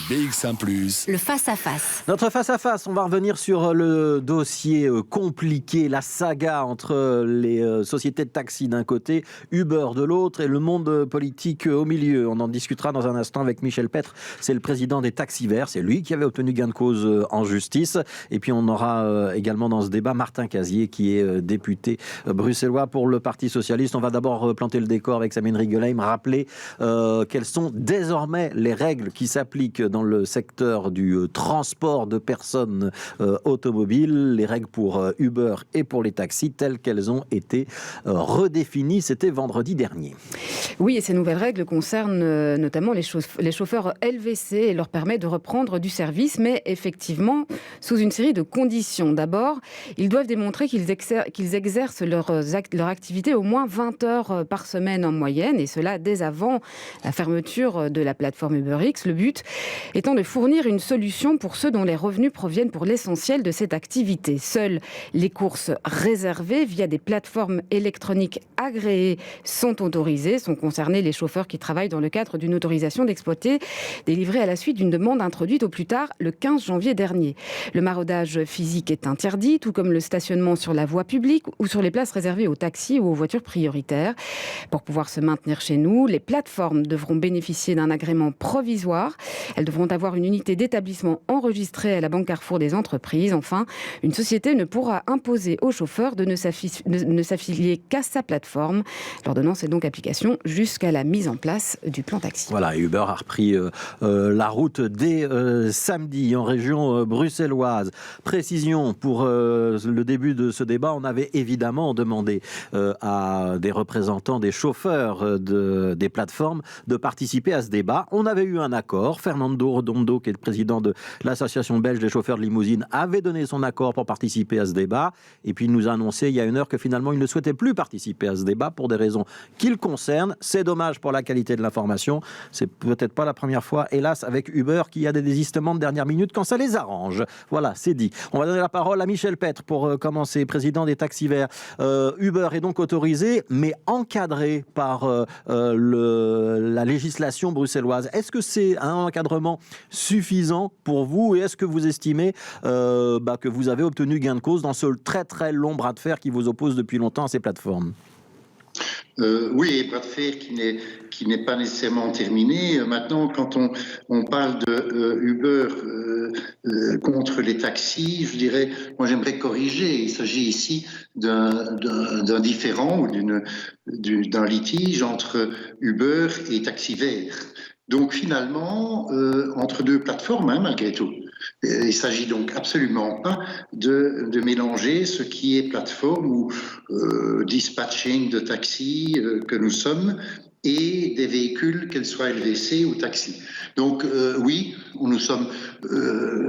BX1+. Le face-à-face. Notre face-à-face, on va revenir sur le dossier compliqué, la saga entre les sociétés de taxi d'un côté, Uber de l'autre et le monde politique au milieu. On en discutera dans un instant avec Michel Petre, c'est le président des Taxis Verts, c'est lui qui avait obtenu gain de cause en justice. Et puis on aura également dans ce débat Martin Casier qui est député bruxellois pour le Parti Socialiste. On va d'abord planter le décor avec Sabine Rigelheim, rappeler quelles sont désormais les règles qui s'appliquent dans le secteur du transport de personnes automobiles, les règles pour Uber et pour les taxis telles qu'elles ont été redéfinies. C'était vendredi dernier. Oui, et ces nouvelles règles concernent notamment les chauffeurs LVC et leur permettent de reprendre du service, mais effectivement sous une série de conditions. D'abord, ils doivent démontrer qu'ils exercent leur activité au moins 20 heures par semaine en moyenne, et cela dès avant la fermeture de la plateforme UberX. Le but étant de fournir une solution pour ceux dont les revenus proviennent pour l'essentiel de cette activité. Seules les courses réservées via des plateformes électroniques agréées sont autorisées. Sont concernés les chauffeurs qui travaillent dans le cadre d'une autorisation d'exploiter délivrée à la suite d'une demande introduite au plus tard le 15 janvier dernier. Le maraudage physique est interdit, tout comme le stationnement sur la voie publique ou sur les places réservées aux taxis ou aux voitures prioritaires. Pour pouvoir se maintenir chez nous, les plateformes devront bénéficier d'un agrément provisoire. Elles devront avoir une unité d'établissement enregistrée à la Banque Carrefour des entreprises. Enfin, une société ne pourra imposer aux chauffeurs de ne s'affilier qu'à sa plateforme. L'ordonnance est donc application jusqu'à la mise en place du plan taxi. Voilà, Uber a repris la route dès samedi en région bruxelloise. Précision pour le début de ce débat, on avait évidemment demandé à des représentants des chauffeurs des plateformes de participer à ce débat. On avait eu un accord. Fernando Redondo, qui est le président de l'association belge des chauffeurs de limousine, avait donné son accord pour participer à ce débat. Et puis il nous a annoncé il y a une heure que finalement il ne souhaitait plus participer à ce débat pour des raisons qui le concernent. C'est dommage pour la qualité de l'information. C'est peut-être pas la première fois, hélas, avec Uber, qu'il y a des désistements de dernière minute quand ça les arrange. Voilà, c'est dit. On va donner la parole à Michel Petre pour commencer, président des Taxis Verts. Uber est donc autorisé, mais encadré par la législation bruxelloise. Est-ce que c'est un encadrement suffisant pour vous et est-ce que vous estimez que vous avez obtenu gain de cause dans ce très très long bras de fer qui vous oppose depuis longtemps à ces plateformes? Oui, bras de fer qui n'est pas nécessairement terminé. Maintenant, quand on parle de Uber contre les taxis, je dirais, moi j'aimerais corriger. Il s'agit ici d'un différend ou d'un litige entre Uber et Taxis Verts. Donc finalement, entre deux plateformes, malgré tout. Il ne s'agit donc absolument pas de mélanger ce qui est plateforme ou dispatching de taxi que nous sommes et des véhicules, qu'elles soient LVC ou taxi. Donc oui, nous sommes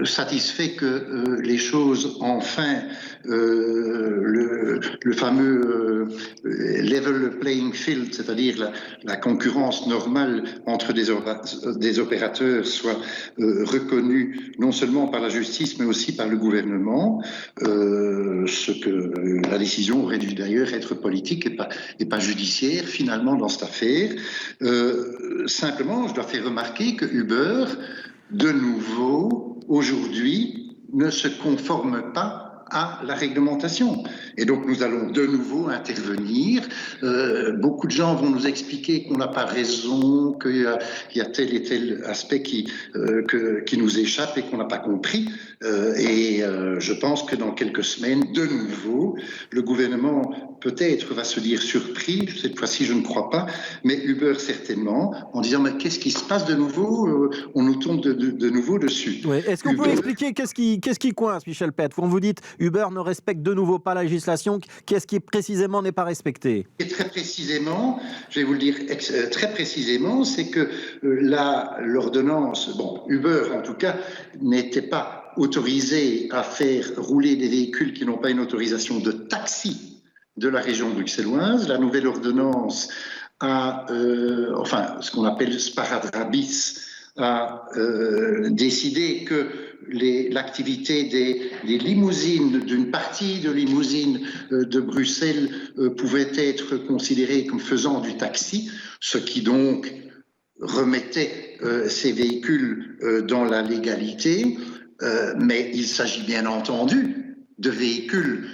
satisfaits que les choses, enfin, le fameux level playing field, c'est-à-dire la concurrence normale entre des opérateurs soit reconnue non seulement par la justice mais aussi par le gouvernement, ce que la décision aurait dû d'ailleurs être politique et pas judiciaire finalement dans cette affaire. Simplement, je dois faire remarquer que Uber, de nouveau, aujourd'hui, ne se conforme pas à la réglementation. Et donc nous allons de nouveau intervenir. Beaucoup de gens vont nous expliquer qu'on n'a pas raison, qu'il y a tel et tel aspect qui nous échappe et qu'on n'a pas compris. Je pense que dans quelques semaines, de nouveau, le gouvernement peut-être va se dire surpris, cette fois-ci je ne crois pas, mais Uber certainement, en disant mais qu'est-ce qui se passe de nouveau, on nous tombe de nouveau dessus. Oui. Est-ce qu'on peut expliquer qu'est-ce qui coince, Michel Petre? Quand vous dites Uber ne respecte de nouveau pas la législation, qu'est-ce qui précisément n'est pas respecté? Et très précisément, je vais vous le dire très précisément, c'est que l'ordonnance, Uber en tout cas, n'était pas autorisé à faire rouler des véhicules qui n'ont pas une autorisation de taxi de la région bruxelloise. La nouvelle ordonnance a, ce qu'on appelle Sparadrabis, a décidé que l'activité des limousines, d'une partie de limousines de Bruxelles pouvait être considérée comme faisant du taxi, ce qui donc remettait ces véhicules dans la légalité, mais il s'agit bien entendu de véhicules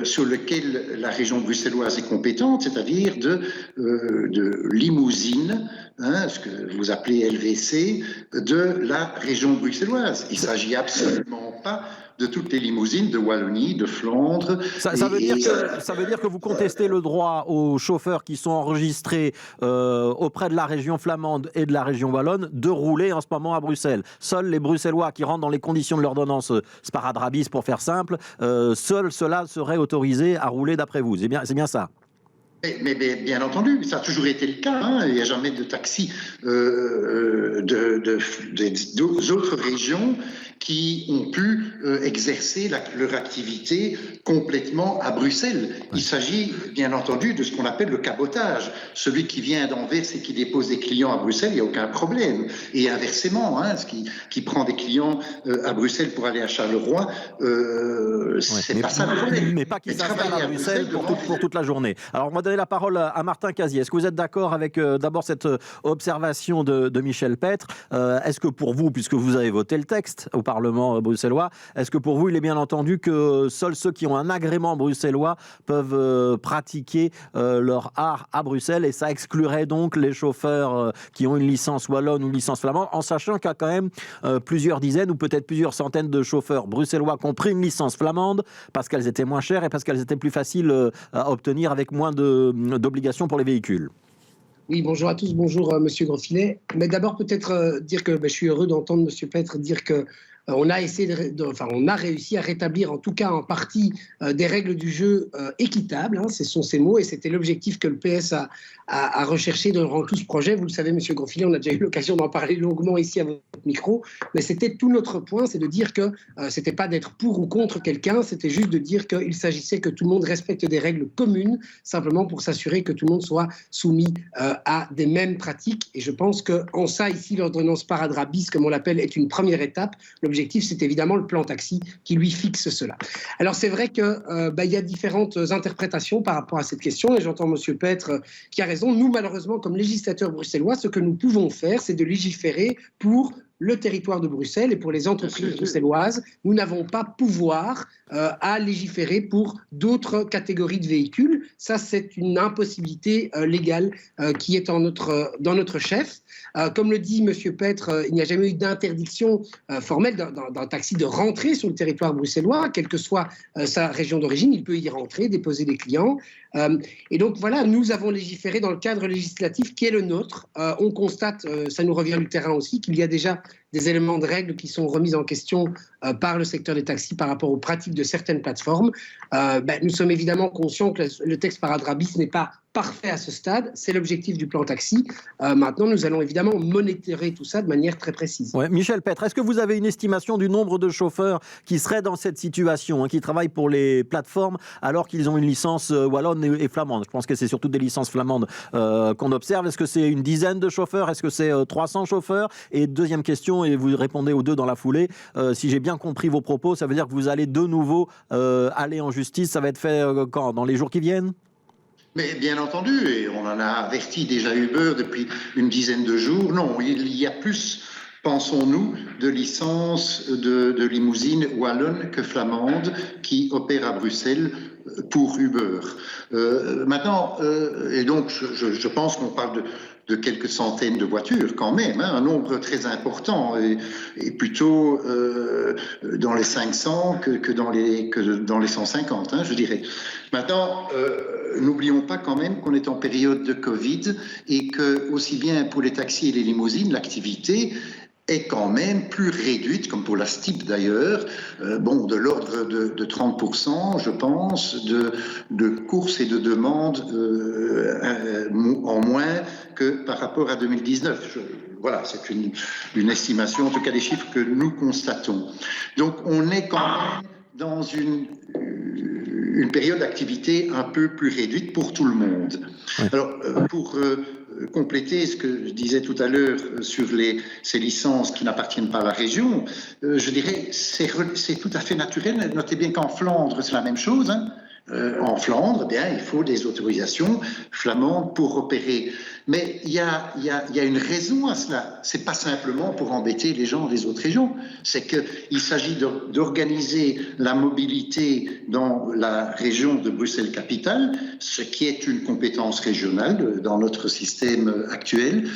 sur lesquels la région bruxelloise est compétente, c'est-à-dire de limousines, ce que vous appelez LVC, de la région bruxelloise. Il ne s'agit absolument pas de toutes les limousines de Wallonie, de Flandre. Ça veut dire que vous contestez le droit aux chauffeurs qui sont enregistrés auprès de la région flamande et de la région wallonne de rouler en ce moment à Bruxelles. Seuls les Bruxellois qui rentrent dans les conditions de l'ordonnance Sparadrabis, pour faire simple, seuls ceux-là seraient autorisés à rouler d'après vous. C'est bien ça. Mais bien entendu, ça a toujours été le cas. Il n'y a jamais de taxi des autres régions qui ont pu exercer leur activité complètement à Bruxelles. Il s'agit bien entendu de ce qu'on appelle le cabotage. Celui qui vient d'Anvers et qui dépose des clients à Bruxelles, il n'y a aucun problème. Et inversement, qui prend des clients à Bruxelles pour aller à Charleroi, c'est pas ça le problème. Mais pas qu'ils s'installent à Bruxelles pour toute la journée. Alors on va donner la parole à Martin Casier. Est-ce que vous êtes d'accord avec d'abord cette observation de Michel Petre? Est-ce que pour vous, puisque vous avez voté le texte au Parlement bruxellois, est-ce que pour vous, il est bien entendu que seuls ceux qui ont un agrément bruxellois peuvent pratiquer leur art à Bruxelles, et ça exclurait donc les chauffeurs qui ont une licence wallonne ou une licence flamande, en sachant qu'il y a quand même plusieurs dizaines ou peut-être plusieurs centaines de chauffeurs bruxellois qui ont pris une licence flamande parce qu'elles étaient moins chères et parce qu'elles étaient plus faciles à obtenir avec moins d'obligations pour les véhicules. Oui, bonjour à tous, bonjour Monsieur Grosfilet. Mais d'abord peut-être dire que je suis heureux d'entendre Monsieur Petre dire que on a réussi à rétablir en tout cas en partie des règles du jeu équitables, ce sont ces mots, et c'était l'objectif que le PS a recherché durant tout ce projet. Vous le savez, Monsieur Grosfilet, on a déjà eu l'occasion d'en parler longuement ici à votre micro, mais c'était tout notre point, c'est de dire que c'était pas d'être pour ou contre quelqu'un, c'était juste de dire qu'il s'agissait que tout le monde respecte des règles communes, simplement pour s'assurer que tout le monde soit soumis à des mêmes pratiques. Et je pense qu'en ça, ici, l'ordonnance Sparadrabis, comme on l'appelle, est une première étape. L'objectif, c'est évidemment le plan taxi qui lui fixe cela. Alors c'est vrai que y a différentes interprétations par rapport à cette question, et j'entends Monsieur Petre qui a raison. Nous, malheureusement, comme législateurs bruxellois, ce que nous pouvons faire, c'est de légiférer pour le territoire de Bruxelles et pour les entreprises bruxelloises. Nous n'avons pas pouvoir à légiférer pour d'autres catégories de véhicules. Ça, c'est une impossibilité légale qui est dans notre chef. Comme le dit M. Petre, il n'y a jamais eu d'interdiction formelle d'un taxi de rentrer sur le territoire bruxellois, quelle que soit sa région d'origine. Il peut y rentrer, déposer des clients. Et donc voilà, nous avons légiféré dans le cadre législatif qui est le nôtre. On constate, ça nous revient du terrain aussi, qu'il y a déjà des éléments de règles qui sont remis en question par le secteur des taxis par rapport aux pratiques de certaines plateformes. Nous sommes évidemment conscients que le texte Sparadrabis n'est pas parfait à ce stade. C'est l'objectif du plan taxi. Maintenant, nous allons évidemment monitorer tout ça de manière très précise. Ouais, Michel Petre, est-ce que vous avez une estimation du nombre de chauffeurs qui seraient dans cette situation, qui travaillent pour les plateformes alors qu'ils ont une licence wallonne et flamande? Je pense que c'est surtout des licences flamandes qu'on observe. Est-ce que c'est une dizaine de chauffeurs? Est-ce que c'est 300 chauffeurs? Et deuxième question, et vous répondez aux deux dans la foulée, si j'ai bien compris vos propos, ça veut dire que vous allez de nouveau aller en justice. Ça va être fait quand? Dans les jours qui viennent? Mais bien entendu, et on en a averti déjà Uber depuis une dizaine de jours. Non, il y a plus, pensons-nous, de licences de limousines wallonnes que flamandes qui opèrent à Bruxelles pour Uber. Maintenant, et donc je pense qu'on parle de quelques centaines de voitures quand même, un nombre très important, et plutôt dans les 500 que dans les 150, je dirais. Maintenant, n'oublions pas quand même qu'on est en période de Covid et que, aussi bien pour les taxis et les limousines, l'activité est quand même plus réduite, comme pour la STIP d'ailleurs, de l'ordre de 30%, je pense, de courses et de demandes en moins que par rapport à 2019. Voilà, c'est une estimation, en tout cas des chiffres que nous constatons. Donc on est quand même dans une période d'activité un peu plus réduite pour tout le monde. Alors, pour compléter ce que je disais tout à l'heure sur ces licences qui n'appartiennent pas à la région, je dirais c'est tout à fait naturel. Notez bien qu'en Flandre, c'est la même chose. en Flandre, eh bien, il faut des autorisations flamandes pour opérer. Mais il y a une raison à cela. C'est pas simplement pour embêter les gens des autres régions. C'est qu'il s'agit d'organiser la mobilité dans la région de Bruxelles-Capitale, ce qui est une compétence régionale dans notre système actuel.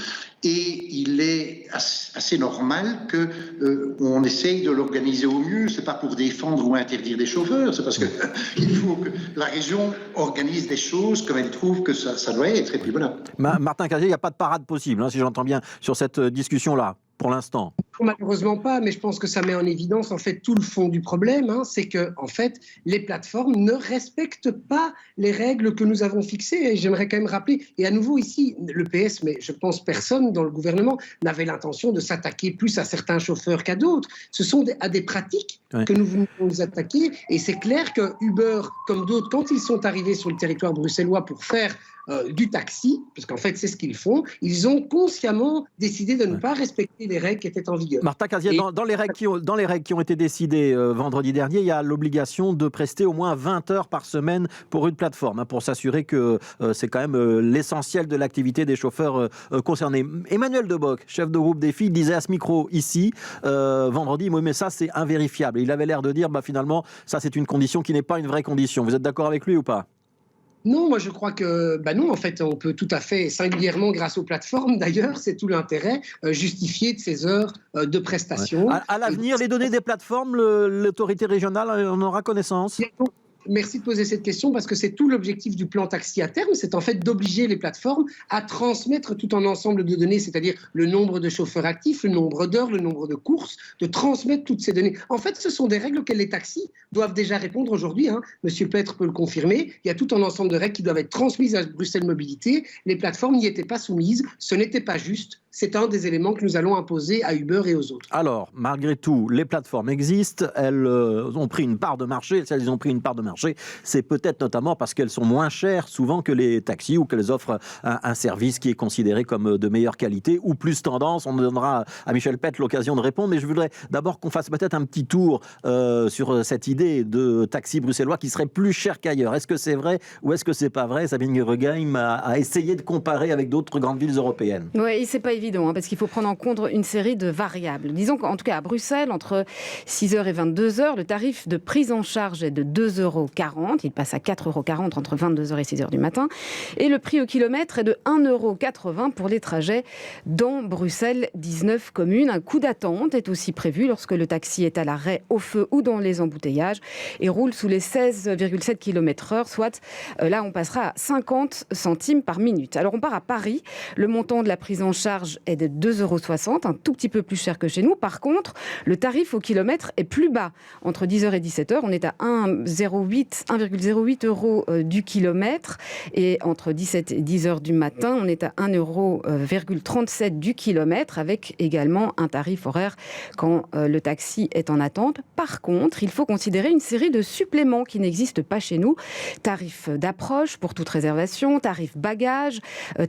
Et il est assez normal qu'on essaye de l'organiser au mieux. Ce n'est pas pour défendre ou interdire des chauffeurs, c'est parce qu'il faut que la région organise des choses comme elle trouve que ça doit être. Et puis voilà. Martin Casier, il n'y a pas de parade possible, si j'entends bien, sur cette discussion-là, pour l'instant. Malheureusement pas, mais je pense que ça met en évidence en fait tout le fond du problème, c'est que en fait les plateformes ne respectent pas les règles que nous avons fixées. Et j'aimerais quand même rappeler, et à nouveau ici, le PS, mais je pense personne dans le gouvernement n'avait l'intention de s'attaquer plus à certains chauffeurs qu'à d'autres. Ce sont à des pratiques que nous voulons nous attaquer, et c'est clair que Uber, comme d'autres, quand ils sont arrivés sur le territoire bruxellois pour faire du taxi, parce qu'en fait c'est ce qu'ils font, ils ont consciemment décidé de ne pas respecter les règles qui étaient en vigueur. Martin Casier, dans les règles qui ont été décidées vendredi dernier, il y a l'obligation de prester au moins 20 heures par semaine pour une plateforme, pour s'assurer que c'est quand même l'essentiel de l'activité des chauffeurs concernés. Emmanuel Debock, chef de groupe des filles, disait à ce micro ici, vendredi, mais ça c'est invérifiable. Il avait l'air de dire, finalement, ça c'est une condition qui n'est pas une vraie condition. Vous êtes d'accord avec lui ou pas ? Non, moi je crois que non, en fait, on peut tout à fait, singulièrement grâce aux plateformes d'ailleurs, c'est tout l'intérêt, justifier de ces heures de prestation. À l'avenir, les données des plateformes, l'autorité régionale en aura connaissance ? Merci de poser cette question parce que c'est tout l'objectif du plan taxi à terme, c'est en fait d'obliger les plateformes à transmettre tout un ensemble de données, c'est-à-dire le nombre de chauffeurs actifs, le nombre d'heures, le nombre de courses, de transmettre toutes ces données. En fait, ce sont des règles auxquelles les taxis doivent déjà répondre aujourd'hui. Monsieur Petre peut le confirmer. Il y a tout un ensemble de règles qui doivent être transmises à Bruxelles Mobilité. Les plateformes n'y étaient pas soumises. Ce n'était pas juste. C'est un des éléments que nous allons imposer à Uber et aux autres. Alors, malgré tout, les plateformes existent. Elles ont pris une part de marché. Si elles ont pris une part de marché, c'est peut-être notamment parce qu'elles sont moins chères souvent que les taxis ou qu'elles offrent un service qui est considéré comme de meilleure qualité ou plus tendance. On donnera à Michel Petre l'occasion de répondre. Mais je voudrais d'abord qu'on fasse peut-être un petit tour sur cette idée de taxi bruxellois qui serait plus cher qu'ailleurs. Est-ce que c'est vrai ou est-ce que c'est pas vrai ? Sabine Guerregaim a essayé de comparer avec d'autres grandes villes européennes. Oui, c'est pas évident parce qu'il faut prendre en compte une série de variables. Disons qu'en tout cas à Bruxelles, entre 6h et 22h, le tarif de prise en charge est de 2,40 €. Il passe à 4,40 € entre 22h et 6h du matin. Et le prix au kilomètre est de 1,80 € pour les trajets dans Bruxelles, 19 communes. Un coup d'attente est aussi prévu lorsque le taxi est à l'arrêt, au feu ou dans les embouteillages et roule sous les 16,7 km/h, soit là on passera à 50 centimes par minute. Alors on part à Paris. Le montant de la prise en charge est de 2,60 €, un tout petit peu plus cher que chez nous. Par contre, le tarif au kilomètre est plus bas. Entre 10h et 17h, on est à 1,08 € du kilomètre. Et entre 17 et 10h du matin, on est à 1,37 € du kilomètre, avec également un tarif horaire quand le taxi est en attente. Par contre, il faut considérer une série de suppléments qui n'existent pas chez nous. Tarif d'approche pour toute réservation, tarif bagage,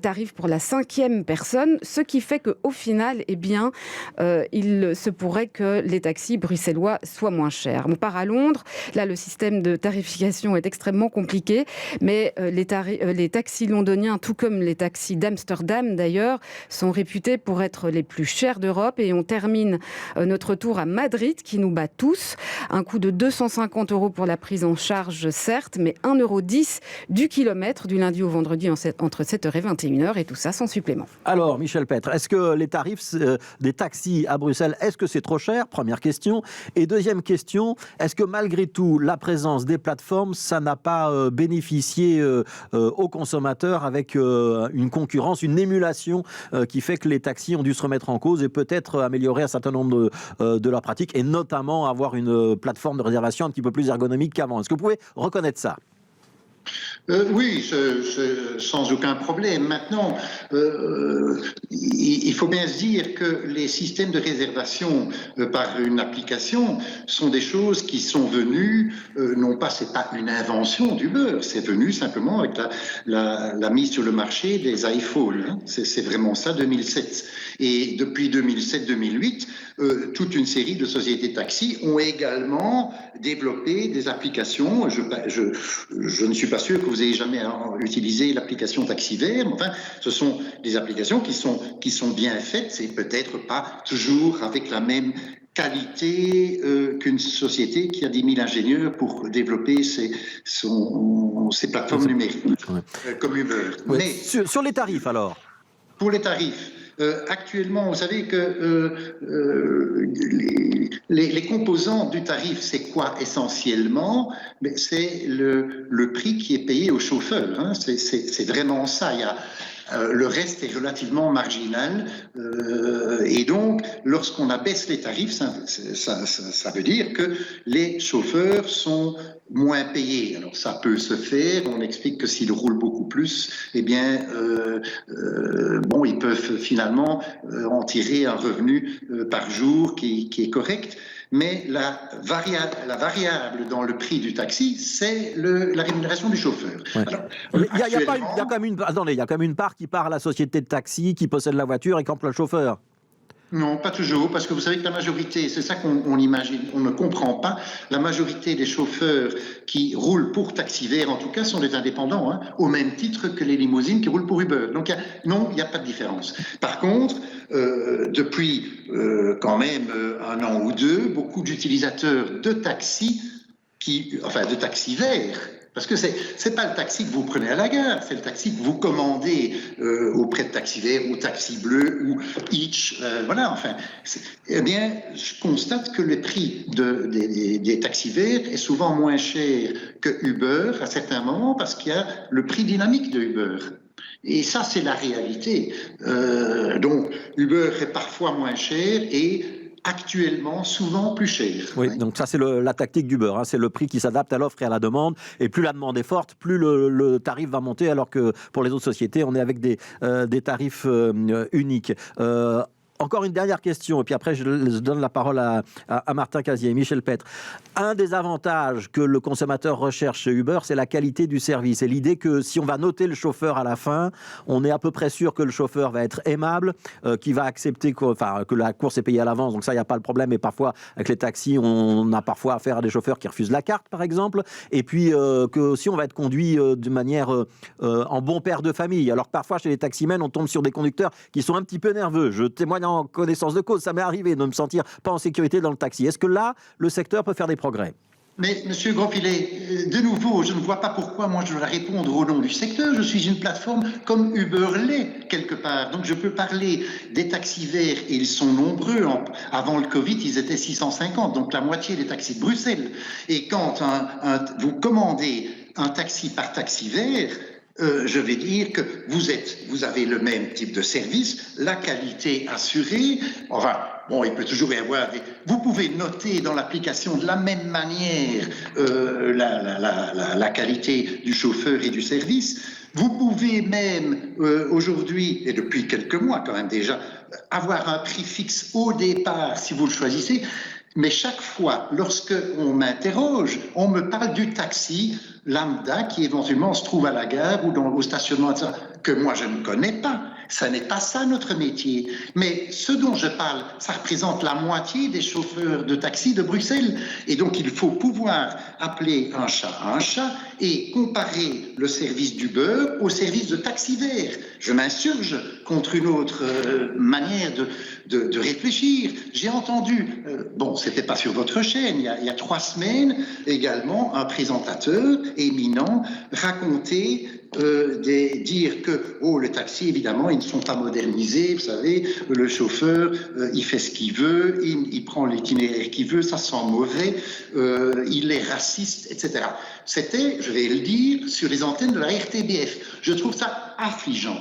tarif pour la 5e personne, ce qui fait qu'au final, il se pourrait que les taxis bruxellois soient moins chers. On part à Londres. Là, le système de tarification est extrêmement compliqué, mais les taxis londoniens, tout comme les taxis d'Amsterdam d'ailleurs, sont réputés pour être les plus chers d'Europe. Et on termine notre tour à Madrid, qui nous bat tous. Un coût de 250 € pour la prise en charge, certes, mais 1,10 € du kilomètre du lundi au vendredi entre 7h et 21h, et tout ça sans supplément. Alors, Michel Petre, est-ce que les tarifs des taxis à Bruxelles, est-ce que c'est trop cher ? Première question. Et deuxième question, est-ce que malgré tout, la présence des plateformes, ça n'a pas bénéficié aux consommateurs avec une concurrence, une émulation qui fait que les taxis ont dû se remettre en cause et peut-être améliorer un certain nombre de leurs pratiques et notamment avoir une plateforme de réservation un petit peu plus ergonomique qu'avant ? Est-ce que vous pouvez reconnaître ça ? Oui, sans aucun problème. Maintenant, il faut bien se dire que les systèmes de réservation par une application sont des choses qui sont venues, non pas, c'est pas une invention d'Uber, c'est venu simplement avec la mise sur le marché des iPhones. Hein. C'est vraiment ça, 2007. Et depuis 2007-2008, toute une série de sociétés de taxi ont également développé des applications. Je ne suis pas sûr que vous ayez jamais utilisé l'application Taxiver, mais enfin, ce sont des applications qui sont bien faites, c'est peut-être pas toujours avec la même qualité qu'une société qui a 10 000 ingénieurs pour développer ses plateformes numériques, comme Uber. Ouais. Mais sur les tarifs alors? Pour les tarifs, actuellement, vous savez que les composants du tarif, c'est quoi essentiellement? C'est le prix qui est payé au chauffeur. Hein. C'est vraiment ça. Le reste est relativement marginal et donc lorsqu'on abaisse les tarifs, ça veut dire que les chauffeurs sont moins payés. Alors ça peut se faire, on explique que s'ils roulent beaucoup plus, eh bien ils peuvent finalement en tirer un revenu par jour qui est correct. Mais la variable dans le prix du taxi, c'est la rémunération du chauffeur. Ouais. Alors, il y a quand même une part qui part à la société de taxi, qui possède la voiture et qu'emploie le chauffeur. Non, pas toujours, parce que vous savez que la majorité, c'est ça qu'on imagine, on ne comprend pas, la majorité des chauffeurs qui roulent pour Taxiver, en tout cas, sont des indépendants, hein, au même titre que les limousines qui roulent pour Uber. Donc, il n'y a pas de différence. Par contre, depuis quand même un an ou deux, beaucoup d'utilisateurs de taxi, de Taxiver, parce que c'est pas le taxi que vous prenez à la gare, c'est le taxi que vous commandez auprès de Taxiver ou Taxi Bleu ou Hitch, voilà, enfin. Eh bien, je constate que le prix des Taxiver est souvent moins cher que Uber à certains moments parce qu'il y a le prix dynamique de Uber. Et ça, c'est la réalité. Donc, Uber est parfois moins cher et actuellement souvent plus cher. Oui, donc ça c'est la tactique d'Uber, hein, c'est le prix qui s'adapte à l'offre et à la demande, et plus la demande est forte, plus le tarif va monter, alors que pour les autres sociétés, on est avec des tarifs uniques. Encore une dernière question, et puis après je donne la parole à Martin Casier et Michel Petre. Un des avantages que le consommateur recherche chez Uber, c'est la qualité du service. Et l'idée que si on va noter le chauffeur à la fin, on est à peu près sûr que le chauffeur va être aimable, qu'il va accepter que la course est payée à l'avance. Donc ça, il n'y a pas le problème. Et parfois, avec les taxis, on a parfois affaire à des chauffeurs qui refusent la carte, par exemple. Et puis que si on va être conduit de manière en bon père de famille. Alors que parfois, chez les taximens, on tombe sur des conducteurs qui sont un petit peu nerveux. Je témoigne en connaissance de cause, ça m'est arrivé de me sentir pas en sécurité dans le taxi. Est-ce que là, le secteur peut faire des progrès? Mais, Monsieur Grandfilet, de nouveau, je ne vois pas pourquoi moi je dois répondre au nom du secteur. Je suis une plateforme comme Uber l'est, quelque part. Donc je peux parler des Taxiver, et ils sont nombreux. Avant le Covid, ils étaient 650, donc la moitié des taxis de Bruxelles. Et quand vous commandez un taxi par Taxiver, je vais dire que vous avez le même type de service, la qualité assurée. Enfin, bon, il peut toujours y avoir vous pouvez noter dans l'application de la même manière la qualité du chauffeur et du service. Vous pouvez même aujourd'hui, et depuis quelques mois quand même déjà, avoir un prix fixe au départ si vous le choisissez. Mais chaque fois, lorsque on m'interroge, on me parle du taxi lambda qui éventuellement se trouve à la gare ou au stationnement, etc., que moi je ne connais pas. Ça n'est pas ça notre métier. Mais ce dont je parle, ça représente la moitié des chauffeurs de taxi de Bruxelles. Et donc il faut pouvoir appeler un chat et comparer le service d'Uber au service de Taxiver. Je m'insurge contre une autre manière de réfléchir. J'ai entendu, c'était pas sur votre chaîne, il y a 3 semaines, également un présentateur éminent raconter dire que le taxi, évidemment, ils ne sont pas modernisés, vous savez, le chauffeur, il fait ce qu'il veut, il prend l'itinéraire qu'il veut, ça sent mauvais, il est raciste, etc. C'était, je vais le dire, sur les antennes de la RTBF. Je trouve ça affligeant.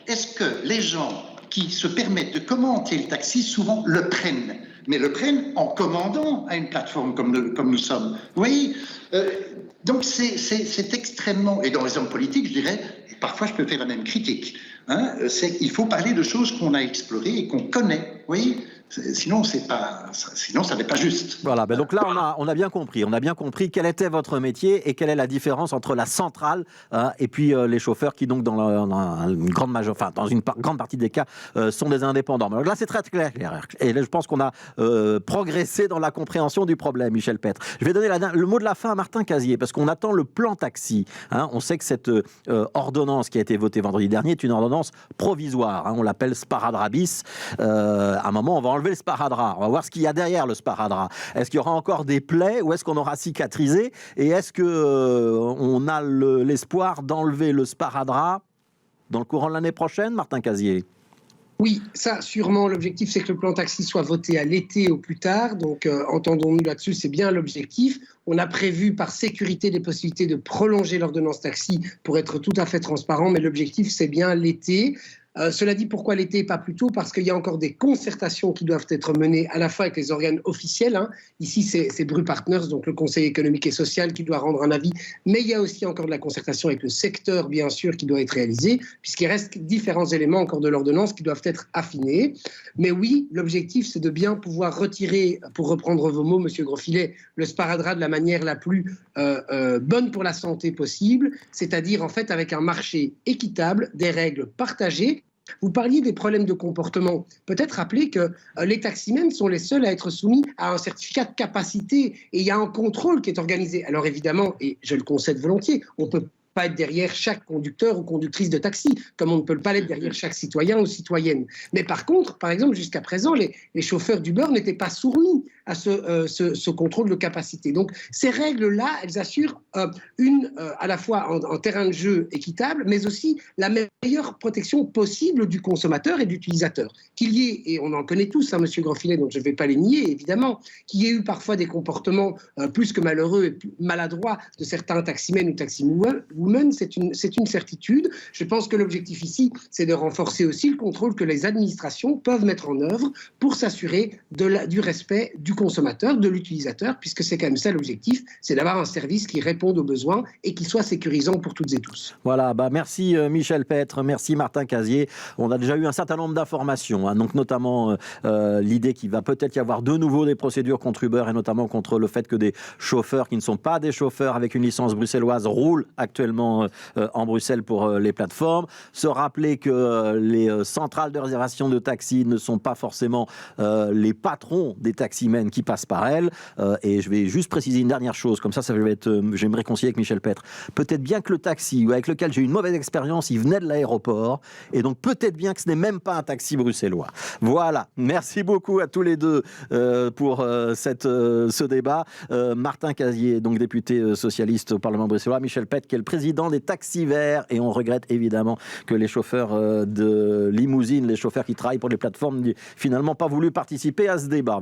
Est-ce que les gens qui se permettent de commenter le taxi souvent le prennent. Mais le prennent en commandant à une plateforme comme nous sommes. Vous voyez, donc c'est extrêmement... Et dans les hommes politiques, je dirais, et parfois je peux faire la même critique, hein, il faut parler de choses qu'on a explorées et qu'on connaît. Vous voyez, sinon ça n'est pas juste. Voilà, ben donc là on a bien compris quel était votre métier et quelle est la différence entre la centrale et puis les chauffeurs qui donc dans une grande grande partie des cas sont des indépendants. Donc là c'est très clair et là, je pense qu'on a progressé dans la compréhension du problème, Michel Petre. Je vais donner le mot de la fin à Martin Casier parce qu'on attend le plan taxi. Hein. On sait que cette ordonnance qui a été votée vendredi dernier est une ordonnance provisoire. Hein. On l'appelle sparadrabis. À un moment, on va enlever le sparadrap. On va voir ce qu'il y a derrière le sparadrap. Est-ce qu'il y aura encore des plaies ou est-ce qu'on aura cicatrisé? Et est-ce qu'on a l'espoir d'enlever le sparadrap dans le courant de l'année prochaine, Martin Casier? Oui, ça, sûrement, l'objectif, c'est que le plan taxi soit voté à l'été au plus tard. Donc, entendons-nous là-dessus, c'est bien l'objectif. On a prévu, par sécurité, des possibilités de prolonger l'ordonnance taxi pour être tout à fait transparent, mais l'objectif, c'est bien l'été. Cela dit, pourquoi l'été et pas plus tôt? Parce qu'il y a encore des concertations qui doivent être menées à la fois avec les organes officiels. Hein. Ici, c'est Bru Partners, donc le Conseil économique et social, qui doit rendre un avis. Mais il y a aussi encore de la concertation avec le secteur, bien sûr, qui doit être réalisée, puisqu'il reste différents éléments encore de l'ordonnance qui doivent être affinés. Mais oui, l'objectif, c'est de bien pouvoir retirer, pour reprendre vos mots, Monsieur Grosfilet, le sparadrap de la manière la plus bonne pour la santé possible, c'est-à-dire en fait avec un marché équitable, des règles partagées. Vous parliez des problèmes de comportement. Peut-être rappeler que les taximens sont les seuls à être soumis à un certificat de capacité et il y a un contrôle qui est organisé. Alors évidemment, et je le concède volontiers, on peut pas être derrière chaque conducteur ou conductrice de taxi, comme on ne peut pas l'être derrière chaque citoyen ou citoyenne. Mais par contre, par exemple, jusqu'à présent, les chauffeurs d'Uber n'étaient pas soumis à ce contrôle de capacité. Donc, ces règles-là, elles assurent à la fois un terrain de jeu équitable, mais aussi la meilleure protection possible du consommateur et de l'utilisateur. Qu'il y ait, et on en connaît tous, hein, Monsieur Grosfilet, donc je ne vais pas les nier, évidemment, qu'il y ait eu parfois des comportements plus que malheureux et maladroits de certains taximens ou taxiwomen, c'est une certitude. Je pense que l'objectif ici, c'est de renforcer aussi le contrôle que les administrations peuvent mettre en œuvre pour s'assurer du respect du consommateur, de l'utilisateur, puisque c'est quand même ça l'objectif, c'est d'avoir un service qui réponde aux besoins et qui soit sécurisant pour toutes et tous. Voilà, merci Michel Petre, merci Martin Casier. On a déjà eu un certain nombre d'informations, hein, donc notamment l'idée qu'il va peut-être y avoir de nouveau des procédures contre Uber et notamment contre le fait que des chauffeurs qui ne sont pas des chauffeurs avec une licence bruxelloise roulent actuellement en Bruxelles pour les plateformes. Se rappeler que les centrales de réservation de taxis ne sont pas forcément les patrons des taximens qui passent par elles. Et je vais juste préciser une dernière chose, comme ça je vais me réconcilier avec Michel Petre. Peut-être bien que le taxi avec lequel j'ai eu une mauvaise expérience, il venait de l'aéroport, et donc peut-être bien que ce n'est même pas un taxi bruxellois. Voilà, merci beaucoup à tous les deux pour ce débat. Martin Casier, donc député socialiste au Parlement bruxellois, Michel Petre, qui est le président des Taxis Verts, et on regrette évidemment que les chauffeurs de limousine, les chauffeurs qui travaillent pour les plateformes, n'aient finalement pas voulu participer à ce débat.